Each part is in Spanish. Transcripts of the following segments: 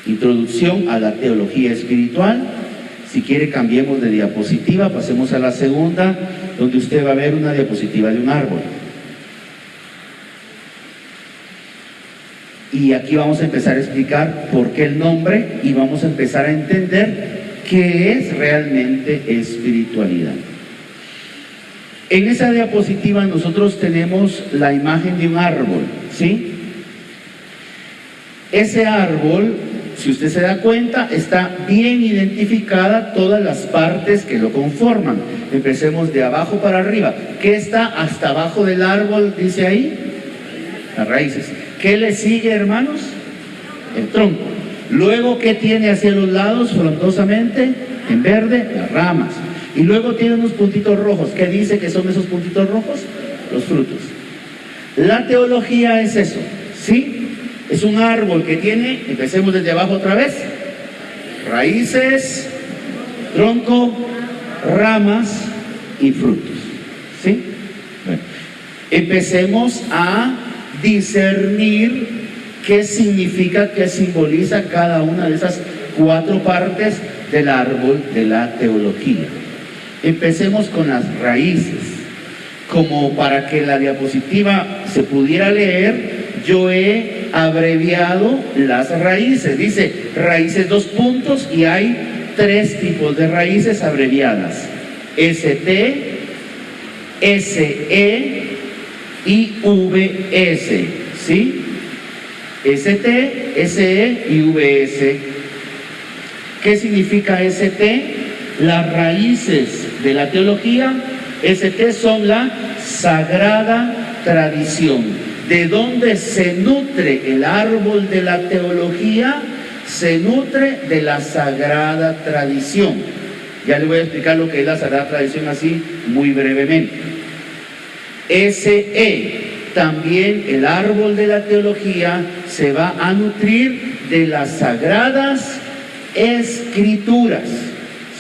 Introducción a la teología espiritual. Si quiere, cambiemos de diapositiva, pasemos a la segunda, donde usted va a ver una diapositiva de un árbol. Y aquí vamos a empezar a explicar por qué el nombre y vamos a empezar a entender qué es realmente espiritualidad. En esa diapositiva nosotros tenemos la imagen de un árbol, ¿sí? Ese árbol, si usted se da cuenta, está bien identificada todas las partes que lo conforman. Empecemos de abajo para arriba. ¿Qué está hasta abajo del árbol, dice ahí? Las raíces. ¿Qué le sigue, hermanos? El tronco. Luego, ¿qué tiene hacia los lados frondosamente? En verde, las ramas. Y luego tiene unos puntitos rojos. ¿Qué dice que son esos puntitos rojos? Los frutos. La teología es eso, ¿sí? Es un árbol que tiene, empecemos desde abajo otra vez, raíces, tronco, ramas y frutos, ¿sí? Bueno, empecemos a discernir qué significa, qué simboliza cada una de esas 4 partes del árbol de la teología. Empecemos con las raíces. Como para que la diapositiva se pudiera leer, yo he abreviado las raíces. Dice raíces 2 puntos y hay 3 tipos de raíces abreviadas: ST, SE y VS, ¿sí? ST, SE y VS. ¿Qué significa ST? Las raíces de la teología, ST, son la sagrada tradición. ¿De dónde se nutre el árbol de la teología? Se nutre de la sagrada tradición. Ya le voy a explicar lo que es la sagrada tradición así muy brevemente. SE, también el árbol de la teología se va a nutrir de las sagradas escrituras,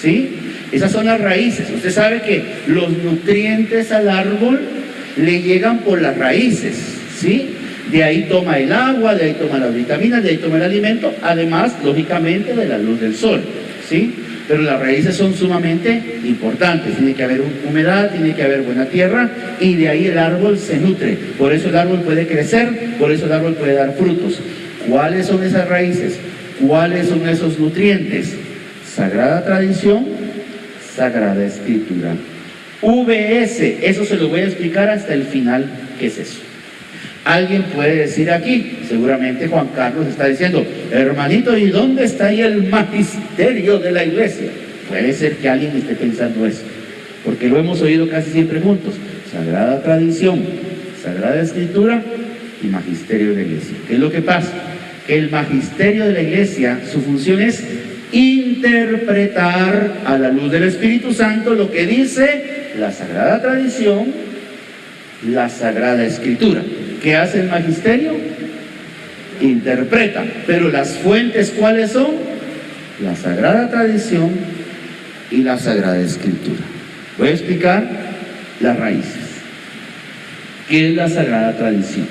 ¿sí? Esas son las raíces. Usted sabe que los nutrientes al árbol le llegan por las raíces, ¿sí? De ahí toma el agua, de ahí toma las vitaminas, de ahí toma el alimento, además, lógicamente, de la luz del sol, ¿sí? Pero las raíces son sumamente importantes. Tiene que haber humedad, tiene que haber buena tierra, y de ahí el árbol se nutre. Por eso el árbol puede crecer, por eso el árbol puede dar frutos. ¿Cuáles son esas raíces? ¿Cuáles son esos nutrientes? Sagrada tradición, sagrada escritura. VS, eso se lo voy a explicar hasta el final, ¿qué es eso? Alguien puede decir aquí, seguramente Juan Carlos está diciendo, hermanito, ¿y dónde está ahí el magisterio de la iglesia? Puede ser que alguien esté pensando eso, porque lo hemos oído casi siempre juntos: sagrada tradición, sagrada escritura y magisterio de la iglesia. ¿Qué es lo que pasa? Que el magisterio de la iglesia, su función es interpretar a la luz del Espíritu Santo lo que dice la sagrada tradición, la sagrada escritura. ¿Qué hace el magisterio? Interpreta. Pero las fuentes, ¿cuáles son? La sagrada tradición y la sagrada escritura. Voy a explicar las raíces. ¿Qué es la sagrada tradición?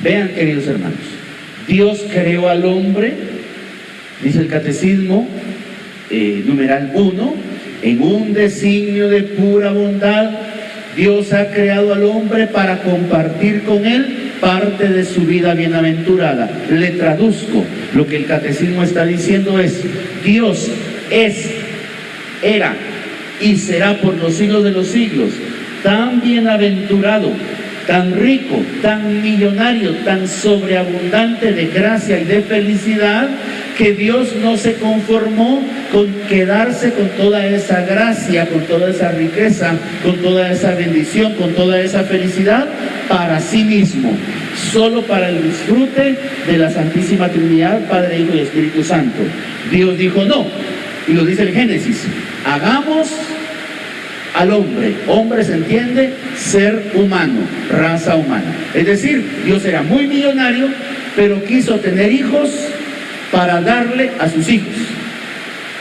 Vean, queridos hermanos, Dios creó al hombre, dice el catecismo, numeral 1, en un designio de pura bondad. Dios ha creado al hombre para compartir con él parte de su vida bienaventurada. Le traduzco, lo que el catecismo está diciendo es: Dios es, era y será por los siglos de los siglos tan bienaventurado, tan rico, tan millonario, tan sobreabundante de gracia y de felicidad, que Dios no se conformó con quedarse con toda esa gracia, con toda esa riqueza, con toda esa bendición, con toda esa felicidad para sí mismo, solo para el disfrute de la Santísima Trinidad, Padre, Hijo y Espíritu Santo. Dios dijo no, y lo dice el Génesis: hagamos al hombre. Hombre se entiende ser humano, raza humana. Es decir, Dios era muy millonario, pero quiso tener hijos para darle a sus hijos.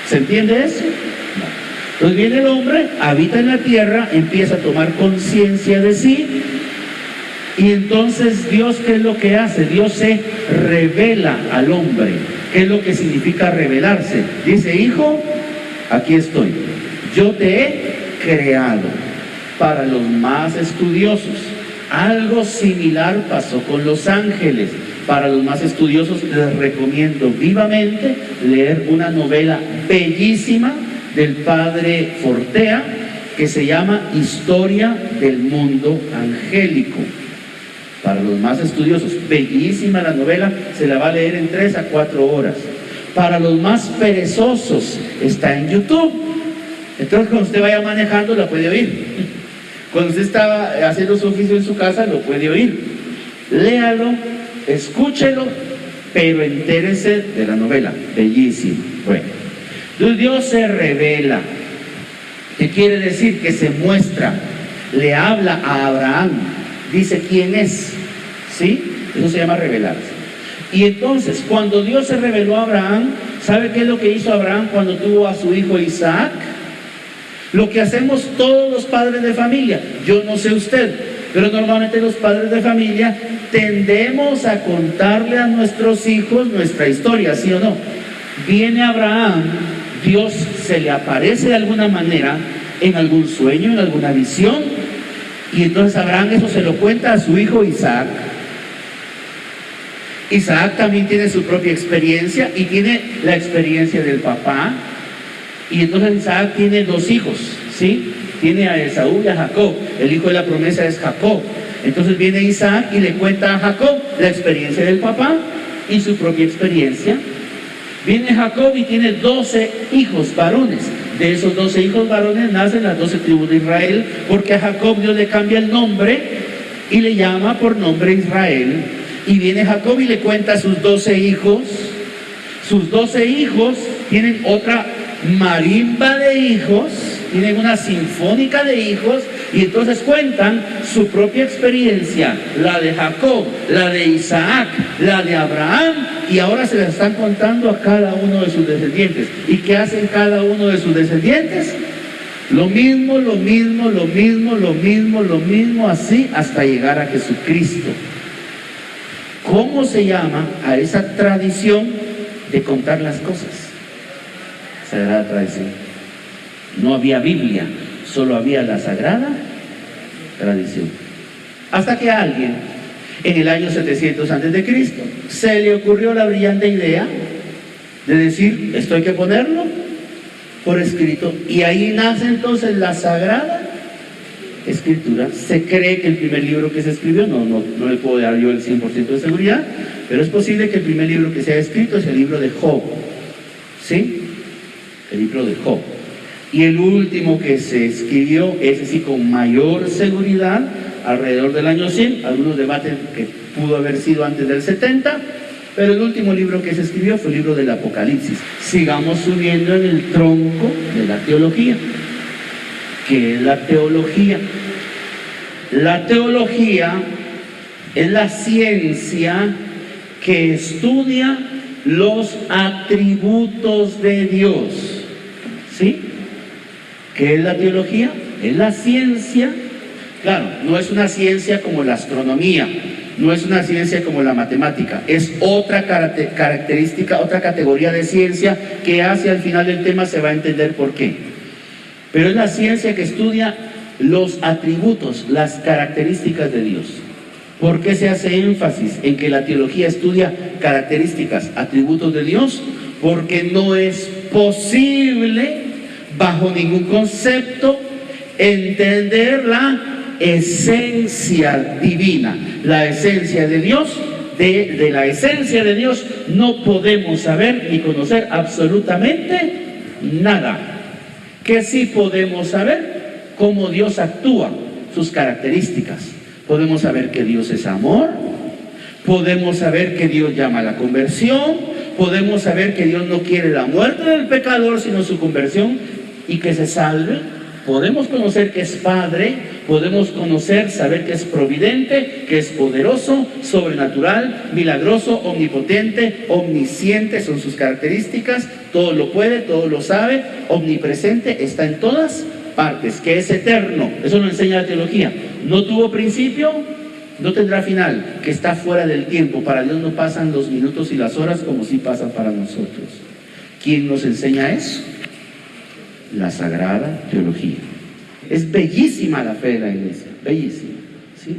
¿Se entiende eso? No. Entonces viene el hombre, habita en la tierra, empieza a tomar conciencia de sí, y entonces Dios, ¿qué es lo que hace? Dios se revela al hombre. ¿Qué es lo que significa revelarse? Dice, hijo, aquí estoy. Yo te he creado. Para los más estudiosos, algo similar pasó con los ángeles. Para los más estudiosos les recomiendo vivamente leer una novela bellísima del padre Fortea que se llama Historia del Mundo Angélico. Para los más estudiosos, bellísima la novela, se la va a leer en 3 a 4 horas. Para los más perezosos, está en YouTube. Entonces cuando usted vaya manejando la puede oír. Cuando usted estaba haciendo su oficio en su casa lo puede oír. Léalo, escúchelo, pero entérese de la novela, bellísimo. Bueno, entonces Dios se revela. ¿Qué quiere decir? Que se muestra, le habla a Abraham, dice quién es, ¿sí? Eso se llama revelarse. Y entonces, cuando Dios se reveló a Abraham, ¿sabe qué es lo que hizo Abraham cuando tuvo a su hijo Isaac? Lo que hacemos todos los padres de familia. Yo no sé usted, pero normalmente los padres de familia tendemos a contarle a nuestros hijos nuestra historia, ¿sí o no? Viene Abraham, Dios se le aparece de alguna manera, en algún sueño, en alguna visión, y entonces Abraham eso se lo cuenta a su hijo Isaac. Isaac también tiene su propia experiencia y tiene la experiencia del papá. Y entonces Isaac tiene 2 hijos, ¿sí? Tiene a Esaú y a Jacob. El hijo de la promesa es Jacob. Entonces viene Isaac y le cuenta a Jacob la experiencia del papá y su propia experiencia. Viene Jacob y tiene 12 hijos varones. De esos 12 hijos varones nacen las 12 tribus de Israel, porque a Jacob Dios le cambia el nombre y le llama por nombre Israel. Y viene Jacob y le cuenta a sus 12 hijos. Sus 12 hijos tienen otra marimba de hijos, tienen una sinfónica de hijos, y entonces cuentan su propia experiencia, la de Jacob, la de Isaac, la de Abraham, y ahora se la están contando a cada uno de sus descendientes. ¿Y qué hacen cada uno de sus descendientes? Lo mismo, lo mismo, lo mismo, lo mismo, lo mismo, así hasta llegar a Jesucristo. ¿Cómo se llama a esa tradición de contar las cosas? Sagrada tradición. No había Biblia, solo había la sagrada tradición. Hasta que a alguien, en el año 700 a.C., se le ocurrió la brillante idea de decir, esto hay que ponerlo por escrito, y ahí nace entonces la sagrada escritura. Se cree que el primer libro que se escribió, no le puedo dar yo el 100% de seguridad, pero es posible que el primer libro que se haya escrito es el libro de Job, ¿sí? El libro de Job. Y el último que se escribió, ese sí con mayor seguridad, alrededor del año 100, algunos debaten que pudo haber sido antes del 70, pero el último libro que se escribió fue el libro del Apocalipsis. Sigamos subiendo en el tronco de la teología. ¿Qué es la teología? La teología es la ciencia que estudia los atributos de Dios. ¿Sí? ¿Qué es la teología? Es la ciencia. Claro, no es una ciencia como la astronomía, no es una ciencia como la matemática, es otra característica, otra categoría de ciencia que hacia el final del tema se va a entender por qué. Pero es la ciencia que estudia los atributos, las características de Dios. ¿Por qué se hace énfasis en que la teología estudia características, atributos de Dios? Porque no es posible, bajo ningún concepto, entender la esencia divina, la esencia de Dios. De la esencia de Dios no podemos saber ni conocer absolutamente nada. ¿Qué sí podemos saber? Cómo Dios actúa, sus características. Podemos saber que Dios es amor, podemos saber que Dios llama a la conversión, podemos saber que Dios no quiere la muerte del pecador, sino su conversión y que se salve. Podemos conocer que es Padre, podemos conocer, saber que es providente, que es poderoso, sobrenatural, milagroso, omnipotente, omnisciente, son sus características, todo lo puede, todo lo sabe, omnipresente, está en todas partes, que es eterno. Eso lo enseña la teología. No tuvo principio no tendrá final, que está fuera del tiempo. Para Dios no pasan los minutos y las horas como sí pasan para nosotros. ¿Quién nos enseña eso? La Sagrada Teología. Es bellísima la fe de la iglesia, bellísima, ¿sí?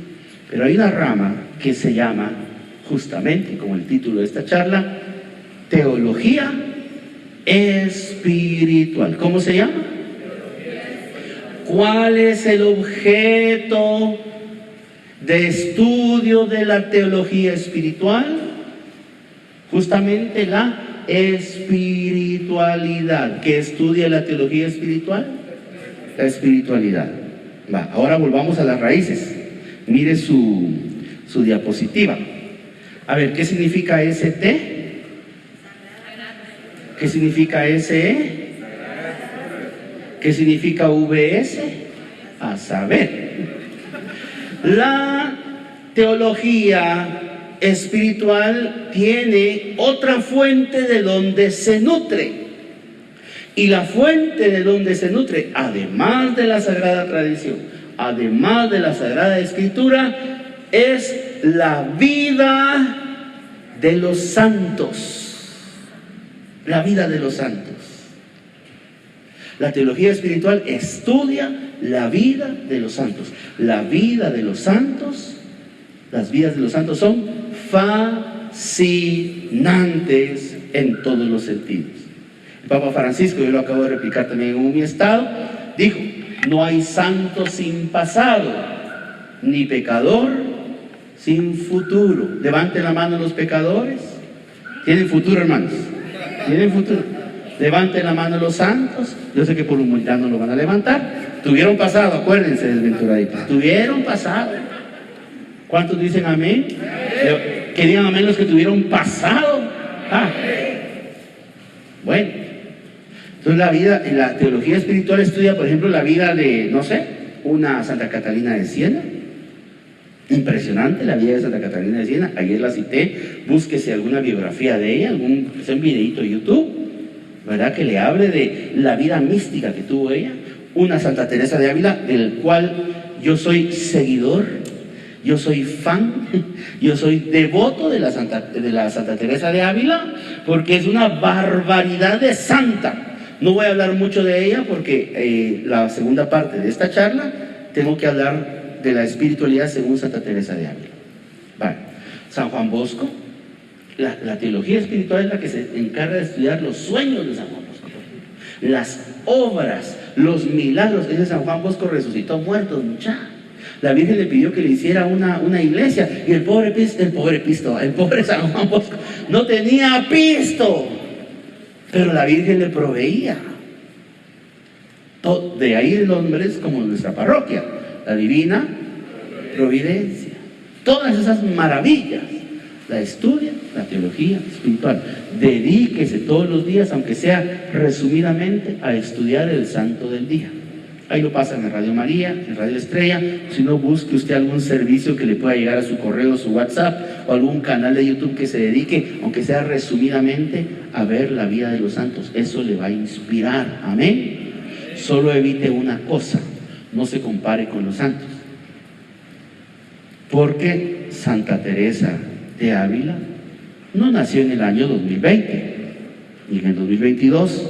Pero hay una rama que se llama, justamente como el título de esta charla, Teología Espiritual. ¿Cómo se llama? ¿Cuál es el objeto de estudio de la teología espiritual? Justamente la espiritualidad. ¿Qué estudia la teología espiritual? La espiritualidad. Va, ahora volvamos a las raíces. Mire su diapositiva. A ver, ¿qué significa ST? ¿Qué significa SE? ¿Qué significa VS? A saber. La teología espiritual tiene otra fuente de donde se nutre. Y la fuente de donde se nutre, además de la Sagrada Tradición, además de la Sagrada Escritura, es la vida de los santos. La vida de los santos. La teología espiritual estudia la vida de los santos. La vida de los santos, las vidas de los santos son fascinantes en todos los sentidos. El Papa Francisco, yo lo acabo de replicar también en mi estado, dijo: no hay santo sin pasado, ni pecador sin futuro. Levanten la mano los pecadores. ¿Tienen futuro, hermanos? ¿Tienen futuro? Levanten la mano los santos. Yo sé que por humildad no lo van a levantar. Tuvieron pasado, acuérdense, desventuraditos. Tuvieron pasado. ¿Cuántos dicen amén? Que digan amén los que tuvieron pasado. Bueno, entonces la vida, en la teología espiritual estudia, por ejemplo, la vida de, no sé, una Santa Catalina de Siena. Impresionante la vida de Santa Catalina de Siena. Ayer la cité. Búsquese alguna biografía de ella, un videito de YouTube, ¿verdad? Que le hable de la vida mística que tuvo ella. Una Santa Teresa de Ávila, del cual yo soy seguidor, yo soy fan, yo soy devoto de la Santa Teresa de Ávila, porque es una barbaridad de santa. No voy a hablar mucho de ella porque la segunda parte de esta charla tengo que hablar de la espiritualidad según Santa Teresa de Ávila. Vale. San Juan Bosco, la teología espiritual es la que se encarga de estudiar los sueños de San Juan Bosco, las obras, los milagros. Ese San Juan Bosco resucitó muertos, muchachos. La Virgen le pidió que le hiciera una iglesia, y el pobre San Juan Bosco no tenía pisto, pero la Virgen le proveía. De ahí el nombre es como nuestra parroquia, la Divina Providencia. Todas esas maravillas la estudia la teología espiritual. Dedíquese todos los días, aunque sea resumidamente, a estudiar el santo del día. Ahí lo pasan en Radio María, en Radio Estrella. Si no, busque usted algún servicio que le pueda llegar a su correo, su WhatsApp, o algún canal de YouTube que se dedique, aunque sea resumidamente, a ver la vida de los santos. Eso le va a inspirar. Amén. Solo evite una cosa: no se compare con los santos, porque Santa Teresa de Ávila no nació en el año 2020 ni en el 2022,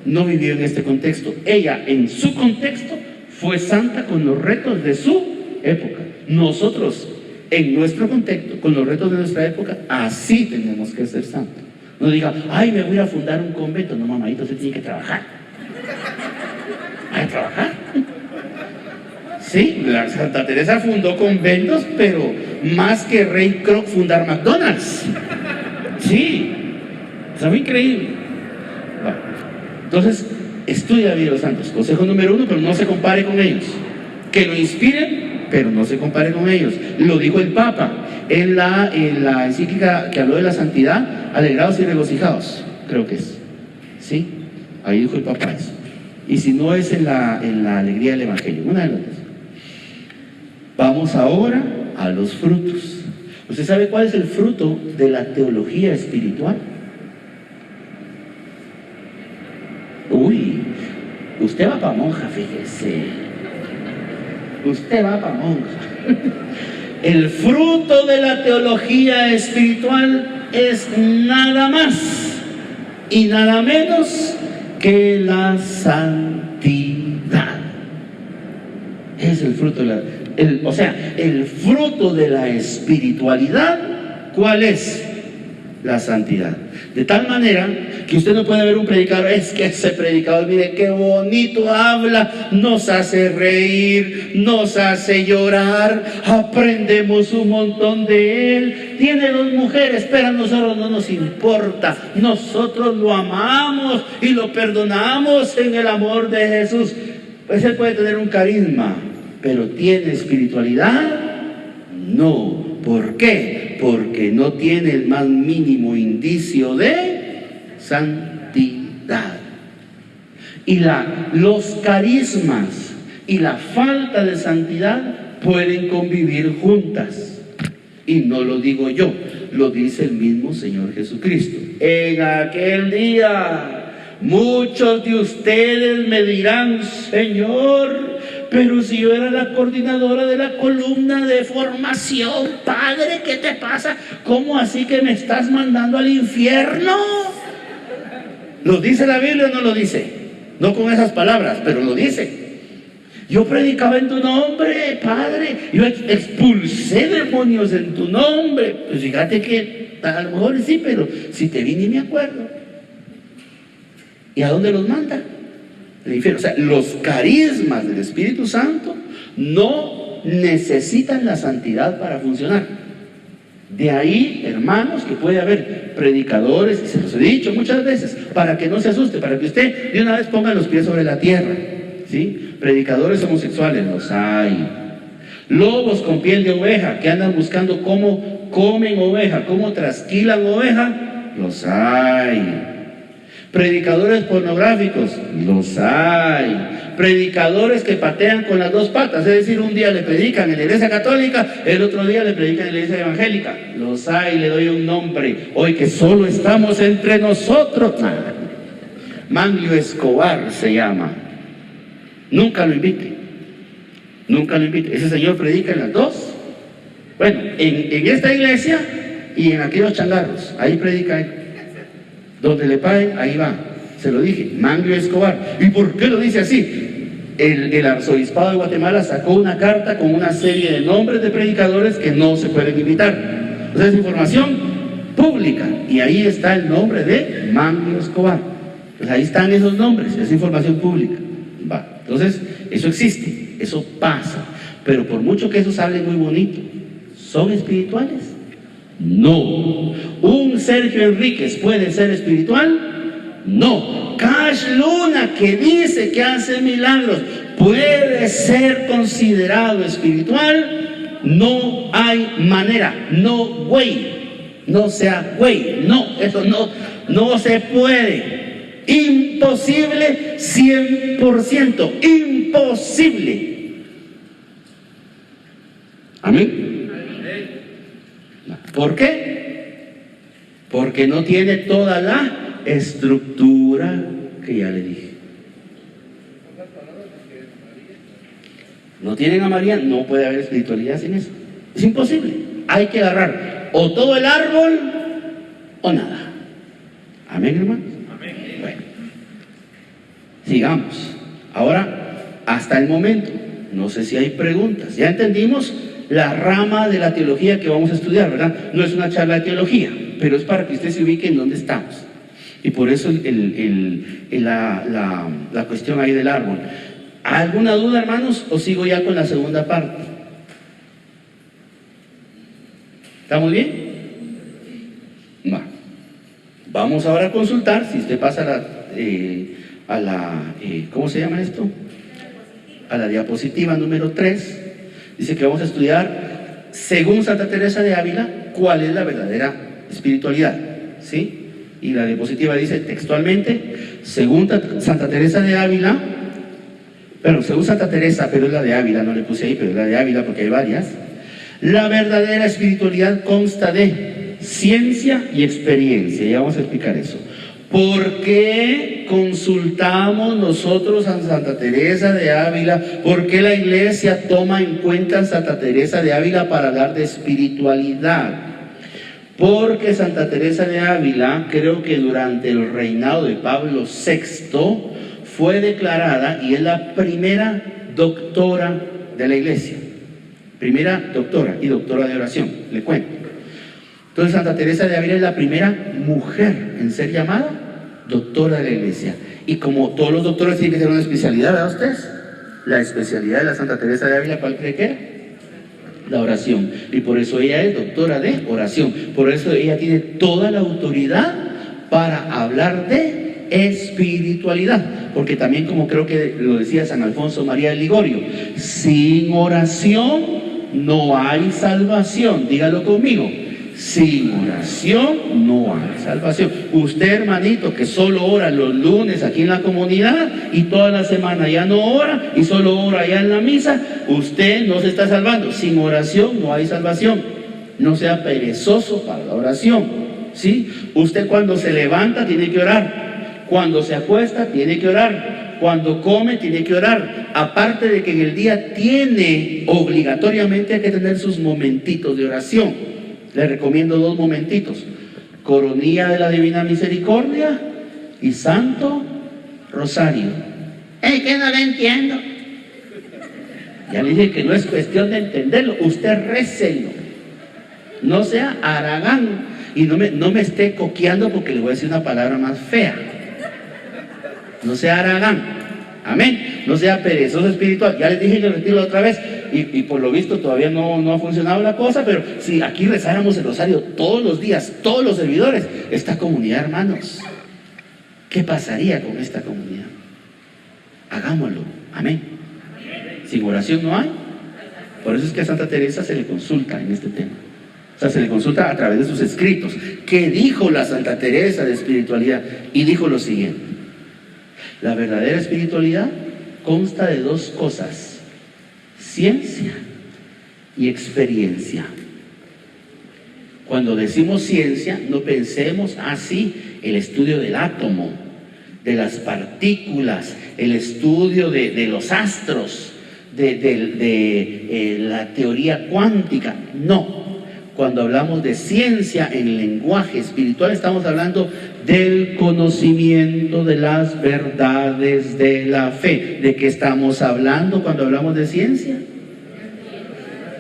no vivió en este contexto. Ella, en su contexto, fue santa con los retos de su época. Nosotros, en nuestro contexto, con los retos de nuestra época, así tenemos que ser santos. No diga: ay, me voy a fundar un convento. No, mamadito, usted tiene que trabajar. Hay que trabajar. Sí, la Santa Teresa fundó conventos, pero más que Ray Kroc fundar McDonald's. Sí, eso fue increíble. Bueno, entonces, estudia la vida de los santos. Consejo número 1, pero no se compare con ellos. Que lo inspiren, pero no se compare con ellos. Lo dijo el Papa en la encíclica que habló de la santidad: alegrados y regocijados, creo que es. ¿Sí? Ahí dijo el Papa eso. Y si no, es en la alegría del Evangelio, una de las dos. Vamos ahora a los frutos. ¿Usted sabe cuál es el fruto de la teología espiritual? Uy, usted va para monja, fíjese. Usted va para monja. el fruto de la teología espiritual es nada más y nada menos que la santidad. Es el fruto de el fruto de la espiritualidad. ¿Cuál es? La santidad. De tal manera que usted no puede ver un predicador, es que ese predicador, mire qué bonito habla, nos hace reír, nos hace llorar, aprendemos un montón de él, tiene 2 mujeres, pero a nosotros no nos importa, nosotros lo amamos y lo perdonamos en el amor de Jesús. Pues él puede tener un carisma, pero ¿tiene espiritualidad? No. ¿Por qué? Porque no tiene el más mínimo indicio de santidad. Y los carismas y la falta de santidad pueden convivir juntas. Y no lo digo yo, lo dice el mismo Señor Jesucristo. En aquel día, muchos de ustedes me dirán: Señor, pero si yo era la coordinadora de la columna de formación, Padre, ¿qué te pasa? ¿Cómo así que me estás mandando al infierno? ¿Lo dice la Biblia o no lo dice? No con esas palabras, pero lo dice. Yo predicaba en tu nombre, Padre. Yo expulsé demonios en tu nombre. Pues fíjate que a lo mejor sí, pero si te vi ni me acuerdo. ¿Y a dónde los manda? El infierno. O sea, los carismas del Espíritu Santo no necesitan la santidad para funcionar. De ahí, hermanos, que puede haber predicadores, y se los he dicho muchas veces, para que no se asuste, para que usted de una vez ponga los pies sobre la tierra, ¿sí? Predicadores homosexuales, los hay. Lobos con piel de oveja, que andan buscando cómo comen oveja, cómo trasquilan oveja, los hay. Predicadores pornográficos, los hay. Predicadores que patean con las 2 patas, es decir, un día le predican en la iglesia católica, el otro día le predican en la iglesia evangélica. Los hay, le doy un nombre, hoy que solo estamos entre nosotros. Manlio Escobar se llama. Nunca lo invite, nunca lo invite. Ese señor predica en las 2. Bueno, en esta iglesia y en aquellos changarros, ahí predica él. Donde le paguen, ahí va. Se lo dije, Manlio Escobar. ¿Y por qué lo dice así? El arzobispado de Guatemala sacó una carta con una serie de nombres de predicadores que no se pueden invitar. O sea, es información pública. Y ahí está el nombre de Manlio Escobar. Pues ahí están esos nombres, es información pública. Va. Entonces, eso existe, eso pasa. Pero por mucho que esos hablen muy bonito, ¿son espirituales? No. ¿Un Sergio Enríquez puede ser espiritual? No. Cash Luna, que dice que hace milagros, ¿puede ser considerado espiritual? No hay manera. No, güey. No sea güey. No, eso no se puede. Imposible, 100%. Imposible. Amén. ¿Por qué? Porque no tiene toda la estructura que ya le dije. No tienen a María, no puede haber espiritualidad sin eso. Es imposible. Hay que agarrar o todo el árbol o nada. Amén, hermanos. Amén. Bueno, sigamos. Ahora, hasta el momento, no sé si hay preguntas. Ya entendimos la rama de la teología que vamos a estudiar, ¿verdad? No es una charla de teología, pero es para que usted se ubique en dónde estamos. Y por eso la cuestión ahí del árbol. ¿Alguna duda, hermanos? ¿O sigo ya con la segunda parte? ¿Estamos bien? Va. Vamos ahora a consultar, si usted pasa ¿cómo se llama esto? A la diapositiva número 3. Dice que vamos a estudiar, según Santa Teresa de Ávila, cuál es la verdadera espiritualidad, ¿sí? Y la diapositiva dice textualmente, según Santa Teresa de Ávila, según Santa Teresa, pero es la de Ávila, no le puse ahí, pero es la de Ávila porque hay varias. La verdadera espiritualidad consta de ciencia y experiencia, y vamos a explicar eso. ¿Por qué consultamos nosotros a Santa Teresa de Ávila? ¿Por qué la iglesia toma en cuenta a Santa Teresa de Ávila para hablar de espiritualidad? Porque Santa Teresa de Ávila, creo que durante el reinado de Pablo VI, fue declarada y es la primera doctora de la iglesia. Primera doctora y doctora de oración, le cuento. Entonces Santa Teresa de Ávila es la primera mujer en ser llamada doctora de la iglesia. Y como todos los doctores tienen que tener una especialidad, ¿verdad ustedes? La especialidad de la Santa Teresa de Ávila, ¿cuál cree que era? La oración. Y por eso ella es doctora de oración. Por eso ella tiene toda la autoridad para hablar de espiritualidad. Porque también, como creo que lo decía San Alfonso María de Ligorio, sin oración no hay salvación. Dígalo conmigo. Sin oración no hay salvación. Usted, hermanito, que solo ora los lunes aquí en la comunidad y toda la semana ya no ora y solo ora allá en la misa, usted no se está salvando. Sin oración no hay salvación. No sea perezoso para la oración, ¿sí? Usted cuando se levanta tiene que orar, cuando se acuesta tiene que orar, cuando come tiene que orar. Aparte de que en el día tiene obligatoriamente que tener sus momentitos de oración. Les recomiendo 2 momentitos: Coronilla de la Divina Misericordia y Santo Rosario. ¡Ey, que no lo entiendo! Ya le dije que no es cuestión de entenderlo, usted récelo. No sea haragán y no me esté coqueando porque le voy a decir una palabra más fea. No sea haragán, amén. No sea perezoso espiritual. Ya les dije que retiro otra vez. Y por lo visto todavía no ha funcionado la cosa, pero si aquí rezáramos el rosario todos los días, todos los servidores, esta comunidad, hermanos, ¿qué pasaría con esta comunidad? Hagámoslo, amén. Sin oración no hay. Por eso es que a Santa Teresa se le consulta en este tema. O sea, se le consulta a través de sus escritos. ¿Qué dijo la Santa Teresa de espiritualidad? Y dijo lo siguiente: la verdadera espiritualidad consta de 2 cosas: ciencia y experiencia. Cuando decimos ciencia, no pensemos así el estudio del átomo, de las partículas, el estudio de los astros, de la teoría cuántica. No. Cuando hablamos de ciencia en lenguaje espiritual, estamos hablando del conocimiento de las verdades de la fe. ¿De qué estamos hablando cuando hablamos de ciencia?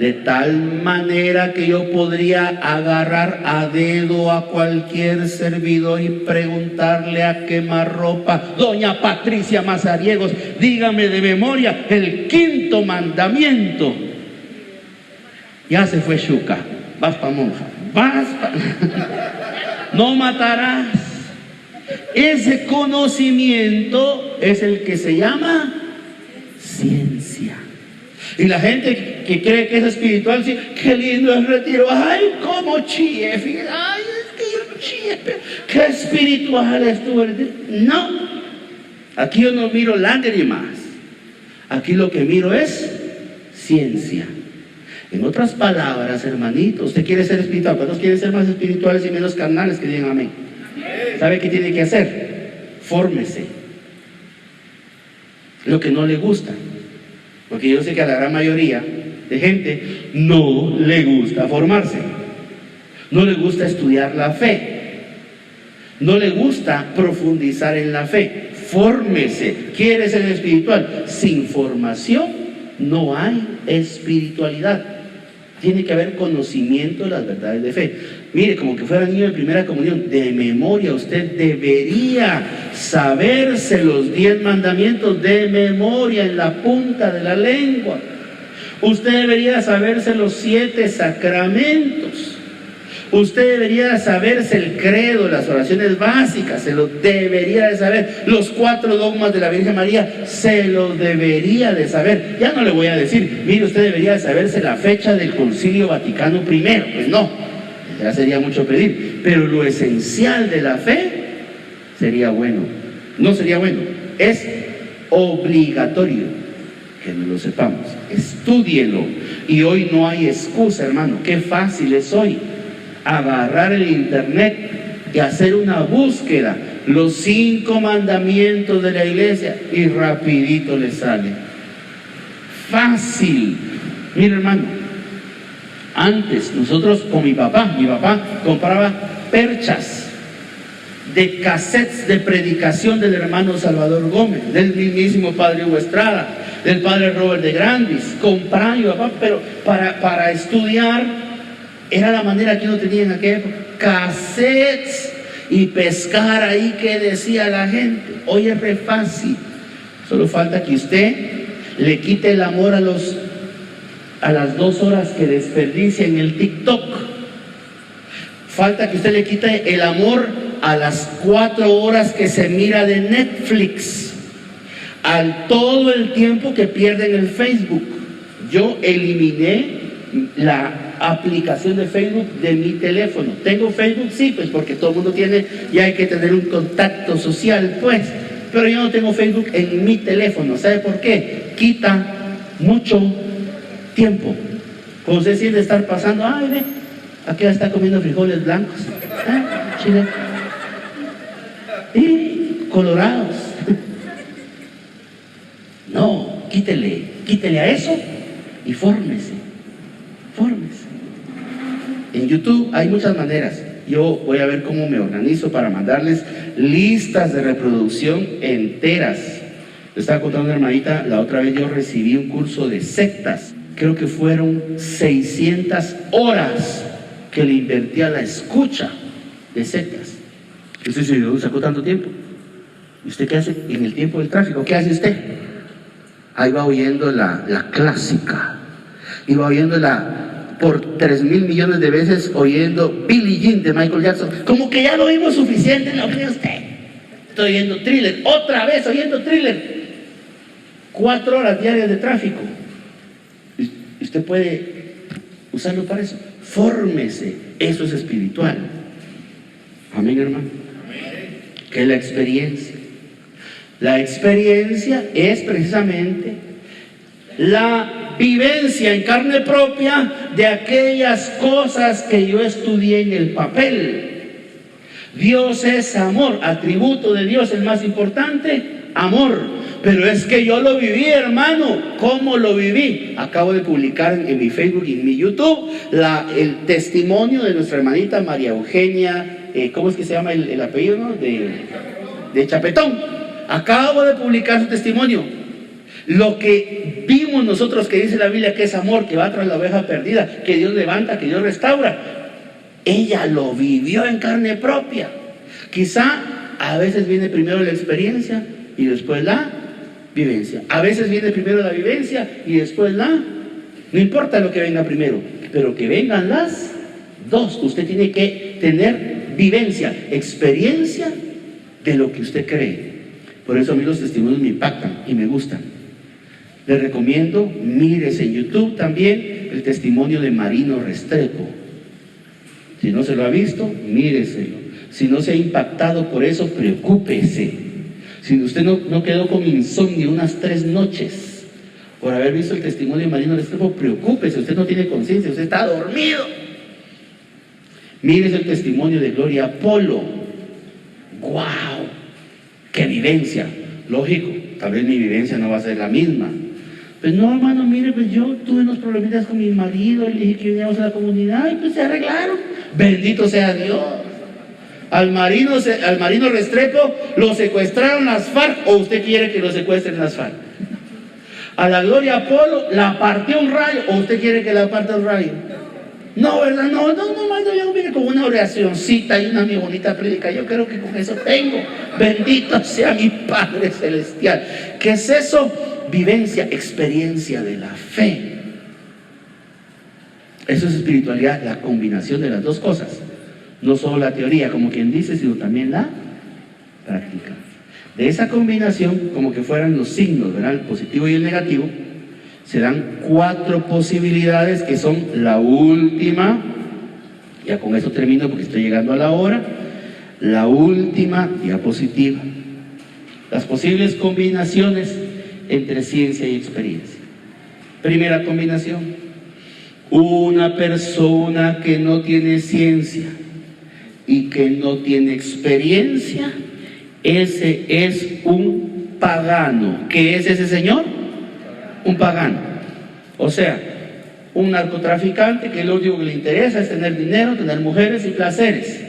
De tal manera que yo podría agarrar a dedo a cualquier servidor y preguntarle a quemarropa: doña Patricia Mazariegos, dígame de memoria el 5.º mandamiento. Ya se fue Xuca. Vas pa' monja, no matarás. Ese conocimiento es el que se llama ciencia. Y la gente que cree que es espiritual, sí, qué lindo el retiro, ay, cómo chille, fíjate, ay, es que yo chille, pero qué espiritual es tu retiro. No, aquí yo no miro lágrimas, aquí lo que miro es ciencia. En otras palabras, hermanito, usted quiere ser espiritual. ¿Cuántos quieren ser más espirituales y menos carnales? Que digan amén. ¿Sabe qué tiene que hacer? Fórmese. Lo que no le gusta. Porque yo sé que a la gran mayoría de gente no le gusta formarse. No le gusta estudiar la fe. No le gusta profundizar en la fe. Fórmese. ¿Quiere ser espiritual? Sin formación no hay espiritualidad. Tiene que haber conocimiento de las verdades de fe. Mire, como que fuera niño de primera comunión, de memoria usted debería saberse los 10 mandamientos de memoria en la punta de la lengua. Usted debería saberse los 7 sacramentos. Usted debería saberse el credo, las oraciones básicas, se los debería de saber. Los 4 dogmas de la Virgen María, se los debería de saber. Ya no le voy a decir, mire, usted debería de saberse la fecha del Concilio Vaticano I. Pues no, ya sería mucho pedir. Pero lo esencial de la fe sería bueno. No sería bueno, es obligatorio que nos lo sepamos. Estúdielo. Y hoy no hay excusa, hermano. Qué fácil es hoy agarrar el internet y hacer una búsqueda los 5 mandamientos de la iglesia y rapidito le sale. Fácil. Mira, hermano, antes nosotros con mi papá compraba perchas de cassettes de predicación del hermano Salvador Gómez, del mismísimo padre Hugo Estrada, del padre Robert de Grandis. Compraba mi papá, pero para estudiar era la manera que uno tenía en aquella época, cassettes y pescar ahí que decía la gente. Hoy es re fácil, solo falta que usted le quite el amor a las 2 horas que desperdicia en el TikTok. Falta que usted le quite el amor a las 4 horas que se mira de Netflix, al todo el tiempo que pierde en el Facebook. Yo eliminé la aplicación de Facebook de mi teléfono. ¿Tengo Facebook? Sí, pues porque todo el mundo tiene, y hay que tener un contacto social, pues. Pero yo no tengo Facebook en mi teléfono. ¿Sabe por qué? Quita mucho tiempo. Como usted siente estar pasando, ay, ve, aquí está comiendo frijoles blancos, chile, y colorados. No, quítele a eso y fórmese. En YouTube hay muchas maneras. Yo voy a ver cómo me organizo para mandarles listas de reproducción enteras. Le estaba contando a una hermanita, la otra vez yo recibí un curso de sectas. Creo que fueron 600 horas que le invertí a la escucha de sectas. Yo sé si ¿de sacó tanto tiempo? ¿Y usted qué hace en el tiempo del tráfico? ¿Qué hace usted? Ahí va oyendo la clásica. Y va oyendo por 3.000 millones de veces oyendo Billie Jean de Michael Jackson. Como que ya lo vimos suficiente, ¿no cree usted? Estoy oyendo Thriller, otra vez oyendo Thriller. 4 horas diarias de tráfico. Y usted puede usarlo para eso. Fórmese, eso es espiritual. Amén, hermano. ¿Qué es la experiencia? La experiencia es precisamente la vivencia en carne propia de aquellas cosas que yo estudié en el papel. Dios es amor, atributo de Dios el más importante, amor. Pero es que yo lo viví, hermano. ¿Cómo lo viví? Acabo de publicar en mi Facebook y en mi YouTube el testimonio de nuestra hermanita María Eugenia, ¿cómo es que se llama el apellido, no? De Chapetón. Acabo de publicar su testimonio. Lo que vimos nosotros, que dice la Biblia que es amor, que va tras la oveja perdida, que Dios levanta, que Dios restaura, ella lo vivió en carne propia. Quizá a veces viene primero la experiencia y después la vivencia. A veces viene primero la vivencia y después no importa lo que venga primero, pero que vengan las dos. Usted tiene que tener vivencia, experiencia de lo que usted cree. Por eso a mí los testimonios me impactan y me gustan. Les recomiendo, mires en YouTube también el testimonio de Marino Restrepo. Si no se lo ha visto, míreselo. Si no se ha impactado por eso, preocúpese. Si usted no quedó con insomnio unas 3 noches por haber visto el testimonio de Marino Restrepo, preocúpese. Usted no tiene conciencia, usted está dormido. Mírese el testimonio de Gloria Polo. ¡Wow! ¡Qué vivencia! Lógico, tal vez mi vivencia no va a ser la misma. Pues no, hermano, mire, pues yo tuve unos problemitas con mi marido y le dije que viniéramos a la comunidad y pues se arreglaron. Bendito sea Dios. Al Marino Restrepo lo secuestraron las FARC, o usted quiere que lo secuestren las FARC. A la Gloria Polo la partió un rayo, o usted quiere que la parta un rayo. No, ¿verdad? No, yo vine con una oracioncita y una mi bonita prédica. Yo creo que con eso tengo. Bendito sea mi Padre Celestial. ¿Qué es eso? Vivencia, experiencia de la fe. Eso es espiritualidad, la combinación de las dos cosas. No solo la teoría, como quien dice, sino también la práctica. De esa combinación, como que fueran los signos, ¿verdad? El positivo y el negativo, se dan 4 posibilidades que son la última. Ya con eso termino porque estoy llegando a la hora. La última diapositiva. Las posibles combinaciones entre ciencia y experiencia. Primera combinación: una persona que no tiene ciencia y que no tiene experiencia ese es un pagano. ¿Qué es ese señor? Un pagano. O sea, un narcotraficante que lo único que le interesa es tener dinero, tener mujeres y placeres.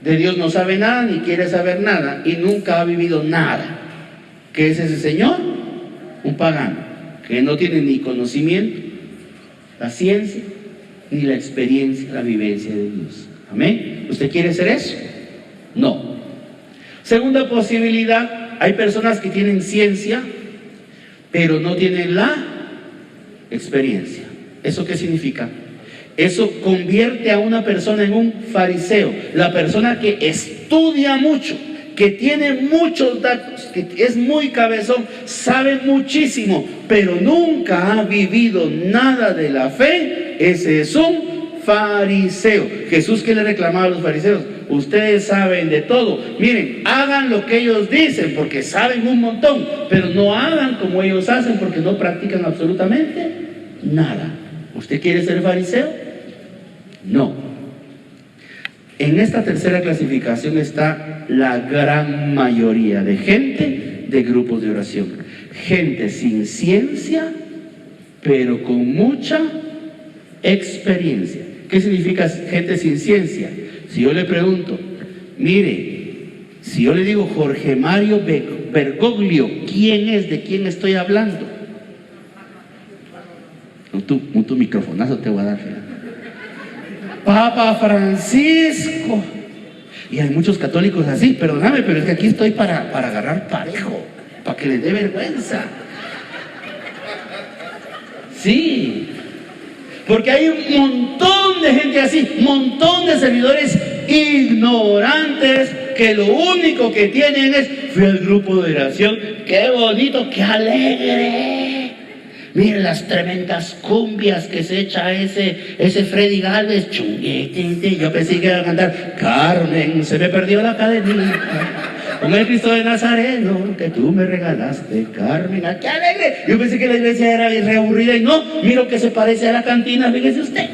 De Dios no sabe nada ni quiere saber nada y nunca ha vivido nada. ¿Qué es ese señor? Un pagano que no tiene ni conocimiento, la ciencia, ni la experiencia, la vivencia de Dios. ¿Amén? ¿Usted quiere ser eso? No. Segunda posibilidad, hay personas que tienen ciencia, pero no tienen la experiencia. ¿Eso qué significa? Eso convierte a una persona en un fariseo. La persona que estudia mucho, que tiene muchos datos, que es muy cabezón, sabe muchísimo, pero nunca ha vivido nada de la fe, ese es un fariseo. Jesús, ¿qué le reclamaba a los fariseos? Ustedes saben de todo. Miren, hagan lo que ellos dicen porque saben un montón, pero no hagan como ellos hacen porque no practican absolutamente nada. ¿Usted quiere ser fariseo? No. En esta tercera clasificación está la gran mayoría de gente de grupos de oración. Gente sin ciencia, pero con mucha experiencia. ¿Qué significa gente sin ciencia? Si yo le pregunto, mire, si yo le digo Jorge Mario Bergoglio, ¿quién es? ¿De quién estoy hablando? Un microfonazo te voy a dar. Papa Francisco. Y hay muchos católicos así, perdóname, pero es que aquí estoy para agarrar parejo, para que les dé vergüenza. Sí, porque hay un montón de gente así, un montón de servidores ignorantes que lo único que tienen es: fui al grupo de oración, qué bonito, qué alegre. Miren las tremendas cumbias que se echa ese Freddy Galvez. Yo pensé que iba a cantar Carmen, se me perdió la cadenita, con el Cristo de Nazareno que tú me regalaste, Carmen. ¡Qué alegre! Yo pensé que la iglesia era re aburrida y no, miro que se parece a la cantina, fíjese usted.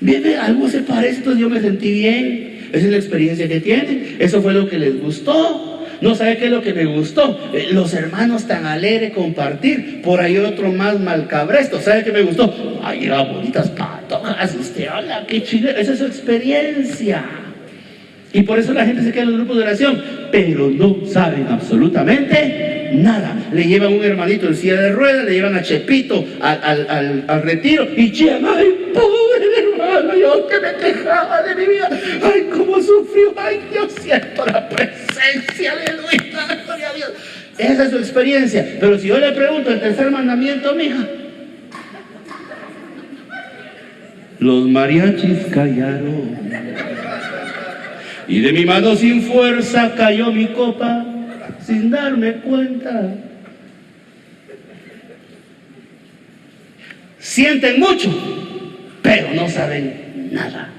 Viene, algo se parece, entonces yo me sentí bien. Esa es la experiencia que tienen, eso fue lo que les gustó. No, ¿sabe qué es lo que me gustó? Los hermanos tan alegres compartir. Por ahí otro más malcabresto. ¿Sabe qué me gustó? Ay, eran bonitas patojas. Usted, hola, qué chido. Esa es su experiencia. Y por eso la gente se queda en los grupos de oración. Pero no saben absolutamente nada. Le llevan un hermanito en silla de ruedas, le llevan a Chepito al retiro. Y llegan, ay, pobre hermano, yo que me quejaba de mi vida. Ay, cómo sufrió. Ay, Dios, siento la presencia, aleluya, gloria a Dios. Esa es su experiencia. Pero si yo le pregunto el tercer mandamiento, mija, los mariachis callaron y de mi mano sin fuerza cayó mi copa sin darme cuenta. Sienten mucho, pero no saben nada.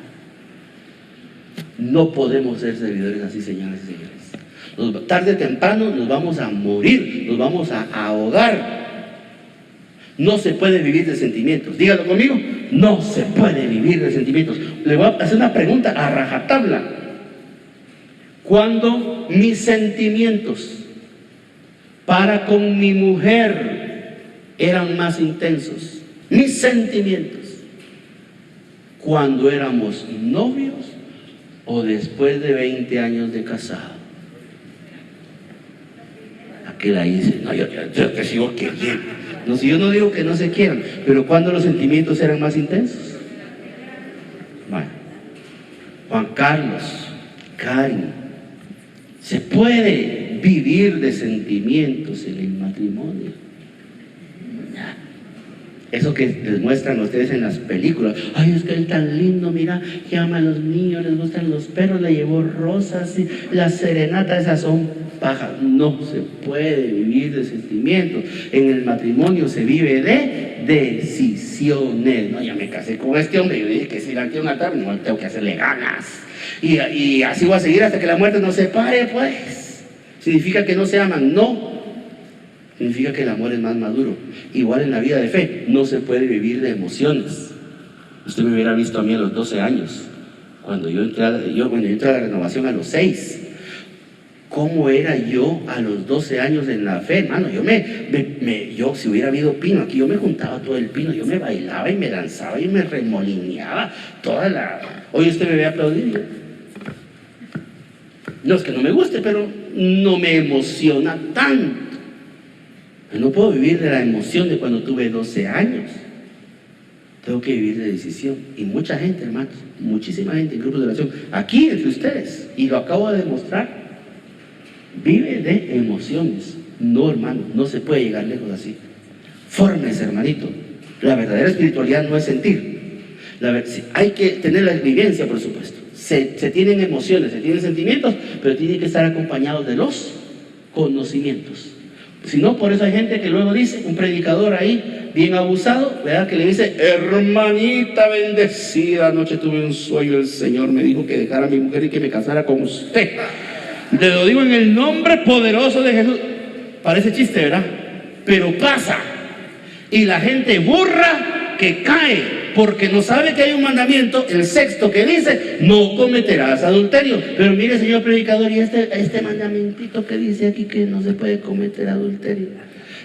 No podemos ser servidores así, señores y señores. Tarde o temprano nos vamos a morir, nos vamos a ahogar. No se puede vivir de sentimientos. Dígalo conmigo. No se puede vivir de sentimientos. Le voy a hacer una pregunta a rajatabla. Cuando mis sentimientos para con mi mujer eran más intensos, mis sentimientos, cuando éramos novios o después de 20 años de casado. Aquel ahí dice, no, yo te sigo queriendo. No, si yo no digo que no se quieran, pero cuando los sentimientos eran más intensos. Bueno, Juan Carlos, Karen, ¿se puede vivir de sentimientos en el matrimonio? Eso que les muestran ustedes en las películas. Ay, es que él tan lindo, mira, que ama a los niños, les gustan los perros, le llevó rosas y las serenatas, esas son pajas. No se puede vivir de sentimientos. En el matrimonio se vive de decisiones. No, ya me casé con este hombre, yo dije que si la quiero matar, no tengo que hacerle ganas. Y así voy a seguir hasta que la muerte nos separe, pues. ¿Significa que no se aman? No. Significa que el amor es más maduro. Igual en la vida de fe, no se puede vivir de emociones. Usted me hubiera visto a mí a los 12 años, cuando yo entré a la renovación a los 6. ¿Cómo era yo a los 12 años en la fe, hermano? Yo si hubiera habido pino aquí, yo me juntaba todo el pino, yo me bailaba y me danzaba y me remolineaba Hoy usted me ve aplaudir. No es que no me guste, pero no me emociona tanto. No puedo vivir de la emoción de cuando tuve 12 años. Tengo que vivir de decisión. Y mucha gente, hermanos, muchísima gente en grupos de oración, aquí entre ustedes, y lo acabo de demostrar, vive de emociones. No, hermano, no se puede llegar lejos así. Fórmese, hermanito. La verdadera espiritualidad no es sentir. Hay que tener la vivencia, por supuesto. Se tienen emociones, se tienen sentimientos, pero tienen que estar acompañados de los conocimientos. Si no, por eso hay gente que luego dice, un predicador ahí, bien abusado, ¿verdad? Que le dice: hermanita bendecida, anoche tuve un sueño, el Señor me dijo que dejara a mi mujer y que me casara con usted. Te lo digo en el nombre poderoso de Jesús. Parece chiste, ¿verdad? Pero pasa. Y la gente burra que cae porque no sabe que hay un mandamiento, el sexto, que dice: no cometerás adulterio. Pero mire, señor predicador, y este mandamentito que dice aquí que no se puede cometer adulterio.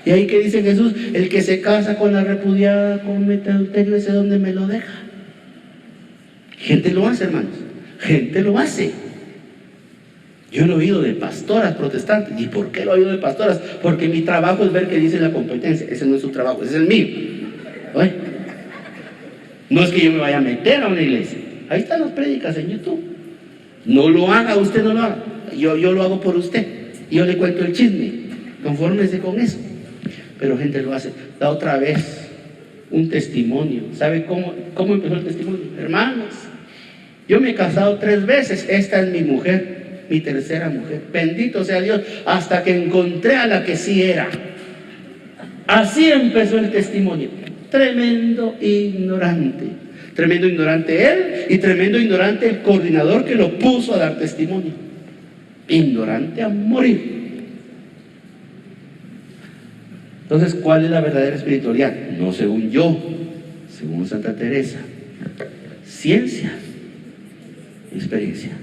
Y ahí que dice Jesús: el que se casa con la repudiada comete adulterio, ese donde me lo deja. Gente lo hace, hermanos. Gente lo hace. Yo lo he oído de pastoras protestantes. ¿Y por qué lo he oído de pastoras? Porque mi trabajo es ver qué dice la competencia. Ese no es su trabajo, ese es el mío. ¿Oye? No es que yo me vaya a meter a una iglesia. Ahí están las prédicas en YouTube. No lo haga, usted no lo haga. Yo lo hago por usted. Yo le cuento el chisme. Confórmese con eso. Pero gente lo hace. La otra vez, un testimonio. ¿Sabe cómo empezó el testimonio? Hermanos, yo me he casado 3 veces. Esta es mi mujer. Mi tercera mujer, bendito sea Dios, hasta que encontré a la que sí era. Así empezó el testimonio. Tremendo ignorante él y tremendo ignorante el coordinador que lo puso a dar testimonio. Ignorante a morir. Entonces, ¿cuál es la verdadera espiritualidad? No según yo, según Santa Teresa: ciencia, experiencia.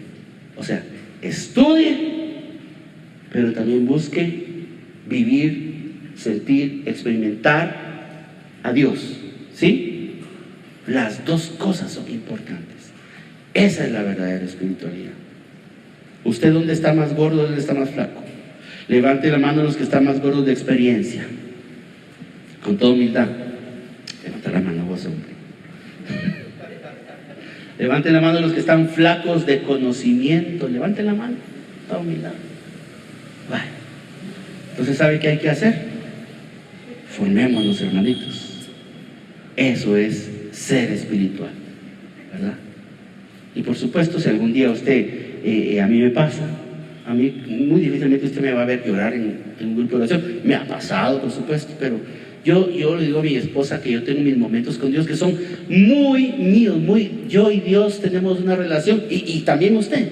O sea, estudie, pero también busque vivir, sentir, experimentar a Dios. ¿Sí? Las dos cosas son importantes. Esa es la verdadera espiritualidad. ¿Usted dónde está más gordo, dónde está más flaco? Levante la mano los que están más gordos de experiencia. Con toda humildad. Levanta la mano vos, hombre. Levanten la mano los que están flacos de conocimiento. Levanten la mano, toda humildad. Vale. Entonces, ¿sabe qué hay que hacer? Formémonos, hermanitos. Eso es ser espiritual, ¿verdad? Y por supuesto, si algún día usted, a mí me pasa, a mí muy difícilmente usted me va a ver llorar en un grupo de oración. Me ha pasado, por supuesto, pero yo le digo a mi esposa que yo tengo mis momentos con Dios que son muy míos, yo y Dios tenemos una relación, y también usted.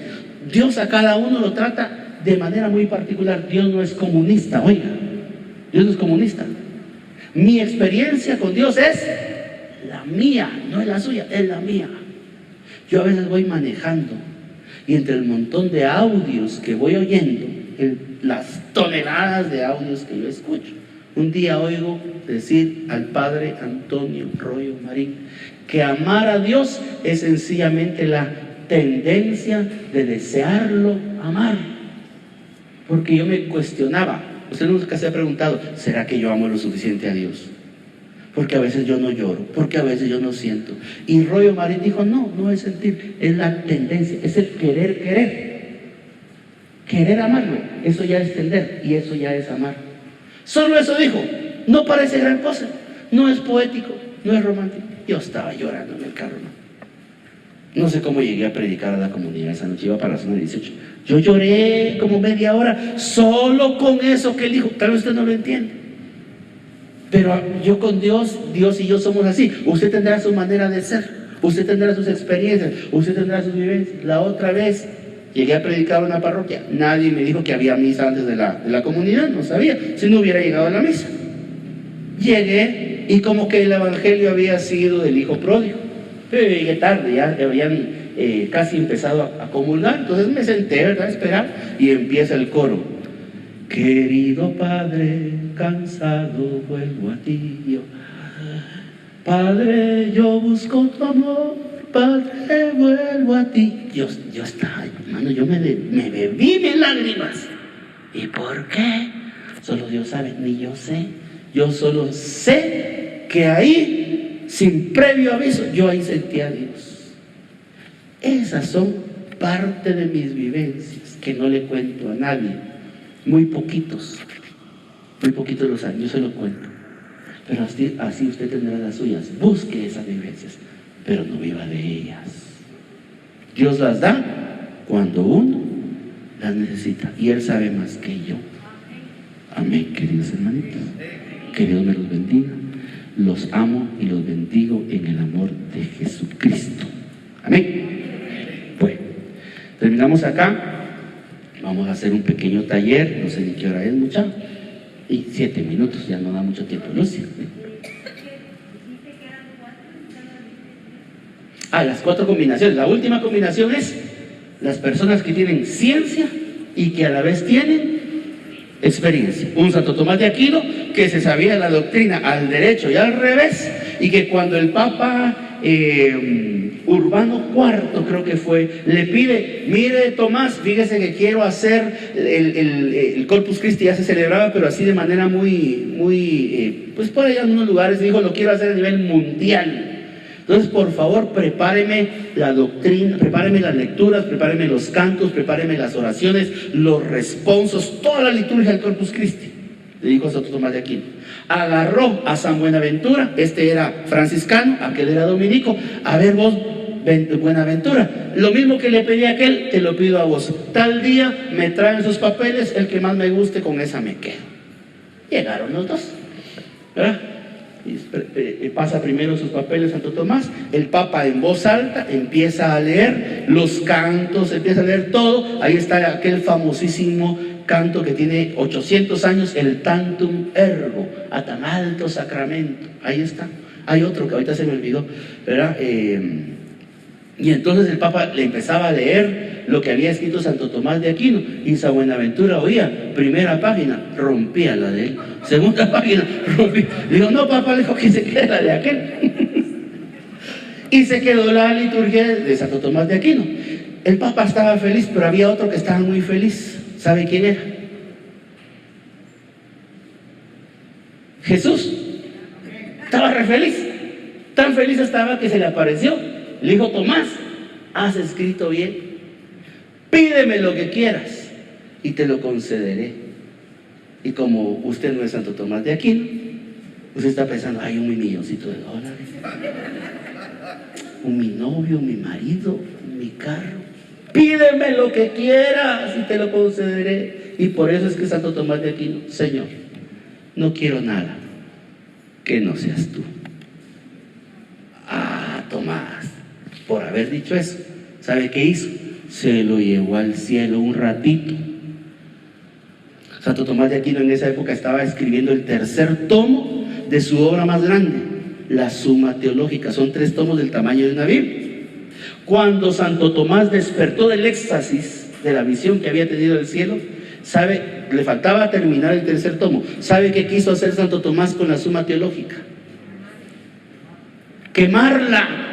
Dios a cada uno lo trata de manera muy particular. Dios no es comunista, oiga. Dios no es comunista. Mi experiencia con Dios es la mía, no es la suya, es la mía. Yo a veces voy manejando y entre el montón de audios que voy oyendo, las toneladas de audios que yo escucho, un día oigo decir al padre Antonio Royo Marín que amar a Dios es sencillamente la tendencia de desearlo amar. Porque yo me cuestionaba, usted nunca se ha preguntado: ¿será que yo amo lo suficiente a Dios? Porque a veces yo no lloro, porque a veces yo no siento. Y Royo Marín dijo: no es sentir, es la tendencia, es el querer amarlo. Eso ya es tender y eso ya es amar. Solo eso dijo. No parece gran cosa, no es poético, no es romántico. Yo estaba llorando en el carro, no sé cómo llegué a predicar a la comunidad esa noche. Iba para la zona 18. Yo lloré como media hora solo con eso que él dijo. Tal vez usted no lo entiende, pero yo con Dios y yo somos así. Usted tendrá su manera de ser, usted tendrá sus experiencias, usted tendrá sus vivencias. La otra vez llegué a predicar a una parroquia. Nadie me dijo que había misa antes de la comunidad, no sabía, si no hubiera llegado a la misa. Llegué y como que el evangelio había sido del hijo pródigo. Pero llegué tarde, ya habían casi empezado a comulgar. Entonces me senté, ¿verdad?, a esperar, y empieza el coro. Querido Padre, cansado vuelvo a ti. Yo, Padre, yo busco tu amor, Padre, vuelvo a ti. Yo estaba, hermano, yo me bebí mis lágrimas. ¿Y por qué? Solo Dios sabe, ni yo sé. Yo solo sé que ahí, sin previo aviso, yo ahí sentí a Dios. Esas son parte de mis vivencias que no le cuento a nadie. Muy poquitos los años, yo se lo cuento. Pero así usted tendrá las suyas. Busque esas vivencias, pero no viva de ellas. Dios las da cuando uno las necesita, y Él sabe más que yo. Amén, queridos hermanitos. Que Dios me los bendiga. Los amo y los bendigo en el amor de Jesucristo. Amén. Bueno, terminamos acá. Vamos a hacer un pequeño taller. No sé ni qué hora es, mucha. Y 7 minutos, ya no da mucho tiempo, Lucia. Las 4 combinaciones. La última combinación es las personas que tienen ciencia y que a la vez tienen experiencia. Un Santo Tomás de Aquino que se sabía la doctrina al derecho y al revés, y que cuando el Papa Urbano IV, creo que fue, le pide: mire Tomás, fíjese que quiero hacer el Corpus Christi, ya se celebraba, pero así de manera muy pues por allá en unos lugares, dijo: lo quiero hacer a nivel mundial. Entonces, por favor, prepáreme la doctrina, prepáreme las lecturas, prepáreme los cantos, prepáreme las oraciones, los responsos, toda la liturgia del Corpus Christi. Le dijo a Santo Tomás de Aquino. Agarró a San Buenaventura, este era franciscano, aquel era dominico. A ver vos, Buenaventura, lo mismo que le pedí a aquel, te lo pido a vos. Tal día me traen sus papeles, el que más me guste, con esa me quedo. Llegaron los dos, ¿verdad? Pasa primero sus papeles Santo Tomás, el Papa en voz alta empieza a leer los cantos, empieza a leer todo. Ahí está aquel famosísimo canto que tiene 800 años, el Tantum Ergo, a tan alto sacramento. Ahí está. Hay otro que ahorita se me olvidó, ¿verdad? Y entonces el Papa le empezaba a leer lo que había escrito Santo Tomás de Aquino, y San Buenaventura oía, primera página, rompía la de él, segunda página, rompía. Digo: no, Papa, le dijo que se quede la de aquel. Y se quedó la liturgia de Santo Tomás de Aquino. El Papa estaba feliz, pero había otro que estaba muy feliz. ¿Sabe quién era? Jesús. Estaba re feliz. Tan feliz estaba que se le apareció. Le dijo: Tomás, has escrito bien. Pídeme lo que quieras y te lo concederé. Y como usted no es Santo Tomás de Aquino, usted está pensando: hay un milloncito de dólares, mi novio, mi marido, mi carro. Pídeme lo que quieras y te lo concederé. Y por eso es que Santo Tomás de Aquino: Señor, no quiero nada que no seas tú. Tomás, por haber dicho eso, ¿sabe qué hizo? Se lo llevó al cielo un ratito. Santo Tomás de Aquino en esa época estaba escribiendo el 3er tomo de su obra más grande, la Suma Teológica. Son 3 tomos del tamaño de una Biblia. Cuando Santo Tomás despertó del éxtasis de la visión que había tenido del cielo, ¿sabe? Le faltaba terminar el 3er tomo. ¿Sabe qué quiso hacer Santo Tomás con la Suma Teológica? Quemarla.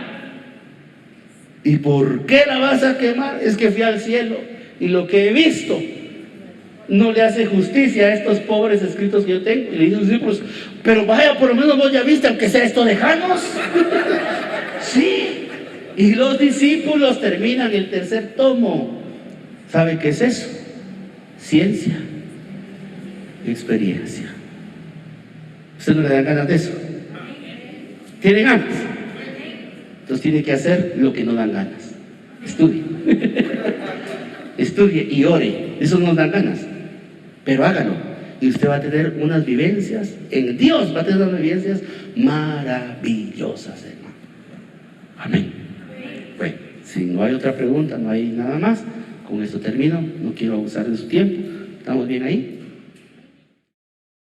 ¿Y por qué la vas a quemar? Es que fui al cielo y lo que he visto no le hace justicia a estos pobres escritos que yo tengo. Y le dice a los discípulos: pero vaya, por lo menos vos ya viste, aunque sea esto, dejanos. Sí. Y los discípulos terminan el 3er tomo. ¿Sabe qué es eso? Ciencia, experiencia. ¿Usted no le da ganas de eso? ¿Tiene ganas? Entonces tiene que hacer lo que no dan ganas. Estudie. Estudie y ore. Eso no dan ganas, pero hágalo. Y usted va a tener unas vivencias, en Dios va a tener unas vivencias maravillosas, hermano. Amén. Bueno, si no hay otra pregunta, no hay nada más, con esto termino. No quiero abusar de su tiempo. ¿Estamos bien ahí?